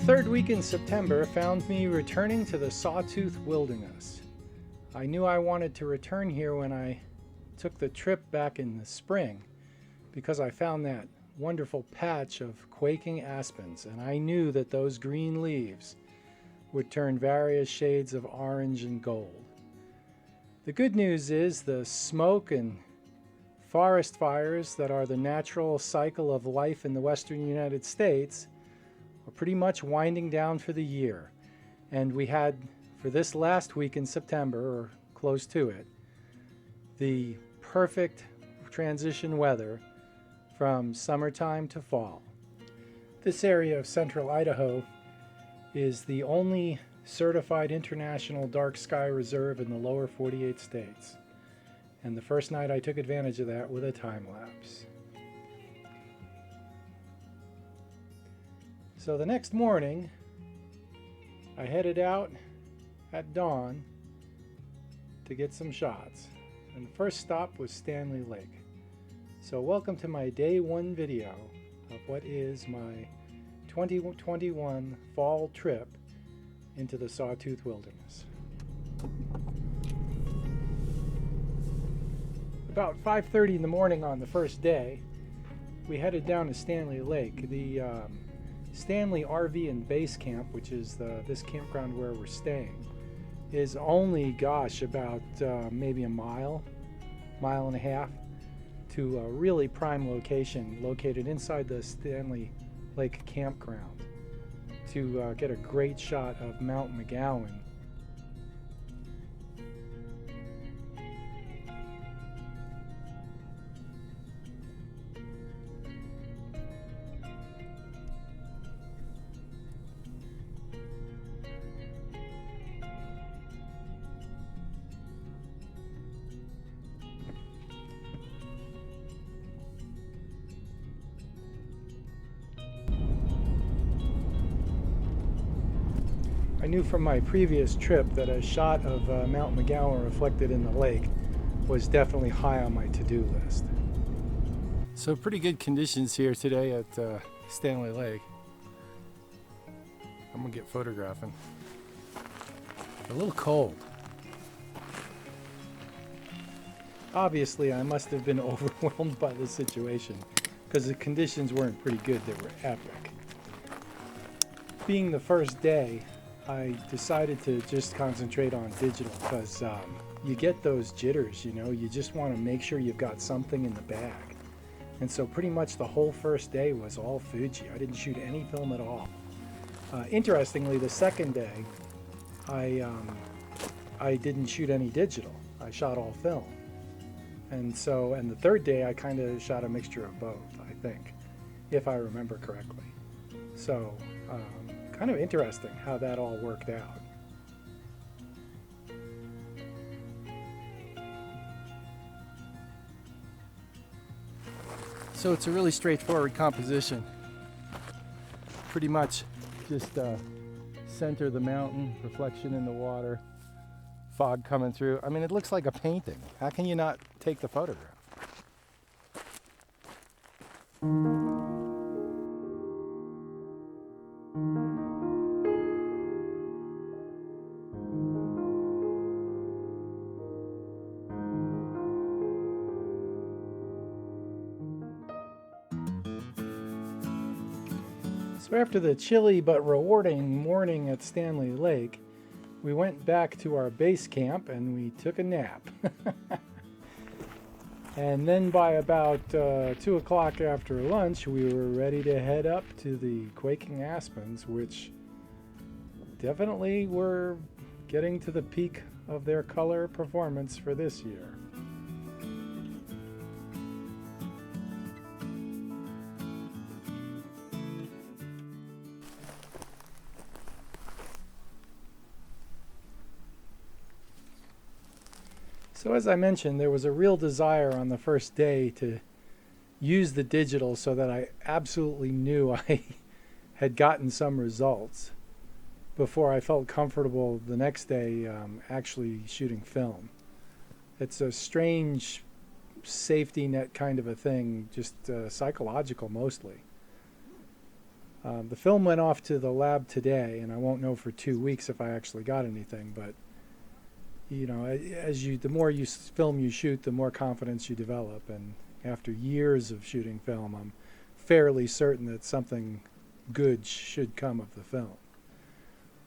third week in September found me returning to the Sawtooth wilderness. I knew I wanted to return here when I took the trip back in the spring because I found that wonderful patch of quaking aspens, and I knew that those green leaves would turn various shades of orange and gold. The good news is the smoke and forest fires that are the natural cycle of life in the western United States are pretty much winding down for the year. And we had, for this last week in September, or close to it, the perfect transition weather from summertime to fall. This area of central Idaho is the only certified international dark sky reserve in the lower 48 states. And the first night I took advantage of that with a time lapse. So the next morning, I headed out at dawn to get some shots. And the first stop was Stanley Lake. So welcome to my day one video of what is my 2021 fall trip into the Sawtooth wilderness. About 5:30 in the morning on the first day, we headed down to Stanley Lake. The Stanley RV and Base Camp, which is this campground where we're staying, is only, about maybe a mile and a half to a really prime location located inside the Stanley Lake campground to get a great shot of Mount McGowan. I knew from my previous trip that a shot of Mount McGowan reflected in the lake was definitely high on my to-do list. So pretty good conditions here today at Stanley Lake. I'm gonna get photographing. A little cold. Obviously, I must have been overwhelmed by the situation because the conditions weren't pretty good, they were epic. Being the first day, I decided to just concentrate on digital because you get those jitters, you just want to make sure you've got something in the bag. And so pretty much the whole first day was all Fuji. I didn't shoot any film at all. Interestingly, the second day, I didn't shoot any digital. I shot all film. And the third day I kind of shot a mixture of both, I think, if I remember correctly. So, kind of interesting how that all worked out. So it's a really straightforward composition. Pretty much just center the mountain, reflection in the water, fog coming through. I mean, it looks like a painting. How can you not take the photograph? So after the chilly but rewarding morning at Stanley Lake, we went back to our base camp and we took a nap. And then by about 2 o'clock after lunch, we were ready to head up to the quaking aspens, which definitely were getting to the peak of their color performance for this year. So as I mentioned, there was a real desire on the first day to use the digital so that I absolutely knew I had gotten some results before I felt comfortable the next day actually shooting film. It's a strange safety net kind of a thing, just psychological mostly. The film went off to the lab today, and I won't know for 2 weeks if I actually got anything, but you know, the more film you shoot, the more confidence you develop, and after years of shooting film, I'm fairly certain that something good should come of the film.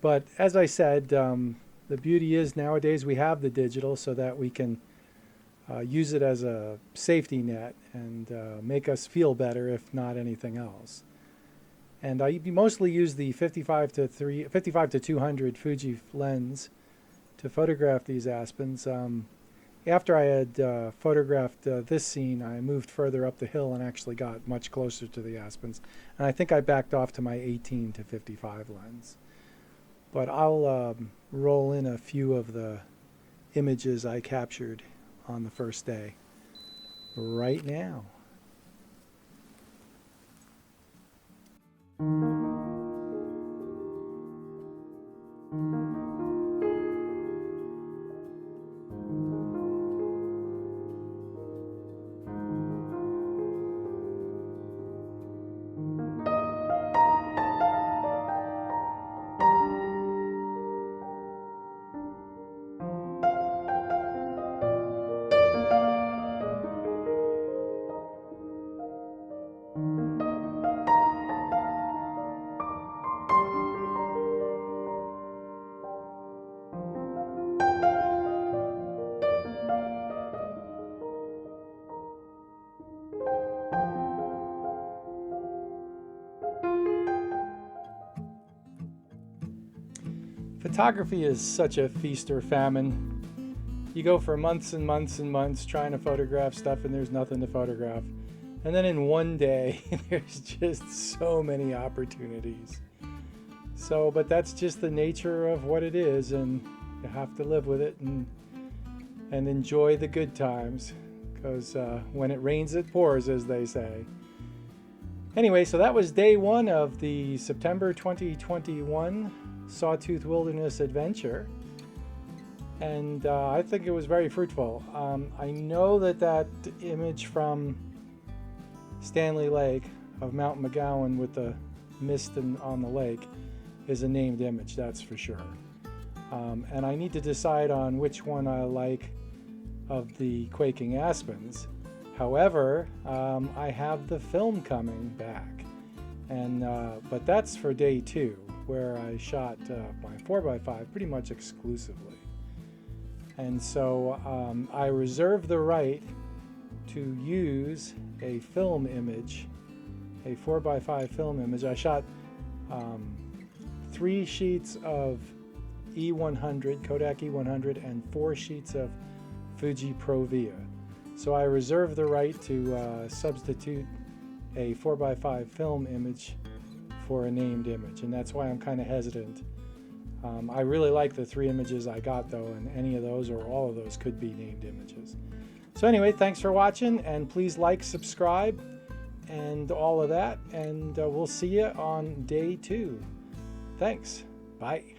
But as I said, the beauty is nowadays we have the digital so that we can use it as a safety net and make us feel better, if not anything else. And I mostly use the 55 to 200 Fuji lens to photograph these aspens. After I had photographed this scene, I moved further up the hill and actually got much closer to the aspens. And I think I backed off to my 18 to 55 lens. But I'll roll in a few of the images I captured on the first day right now. Photography is such a feast or famine. You go for months and months and months trying to photograph stuff and there's nothing to photograph. And then in one day, there's just so many opportunities. But that's just the nature of what it is, and you have to live with it and enjoy the good times, because when it rains, it pours, as they say. Anyway, so that was day one of the September 2021 Sawtooth Wilderness Adventure, and I think it was very fruitful. I know that image from Stanley Lake of Mount McGowan with the mist on the lake is a named image, that's for sure. And I need to decide on which one I like of the quaking aspens. However, I have the film coming back, and but that's for day two, where I shot my 4x5 pretty much exclusively. And so I reserve the right to use a film image, a 4x5 film image. I shot 3 sheets of E100, Kodak E100, and 4 sheets of Fuji Pro Via. So I reserve the right to substitute a 4x5 film image for a named image, and that's why I'm kind of hesitant. I really like the 3 images I got though, and any of those or all of those could be named images. So anyway, thanks for watching, and please like, subscribe, and all of that, and we'll see you on day 2. Thanks. Bye.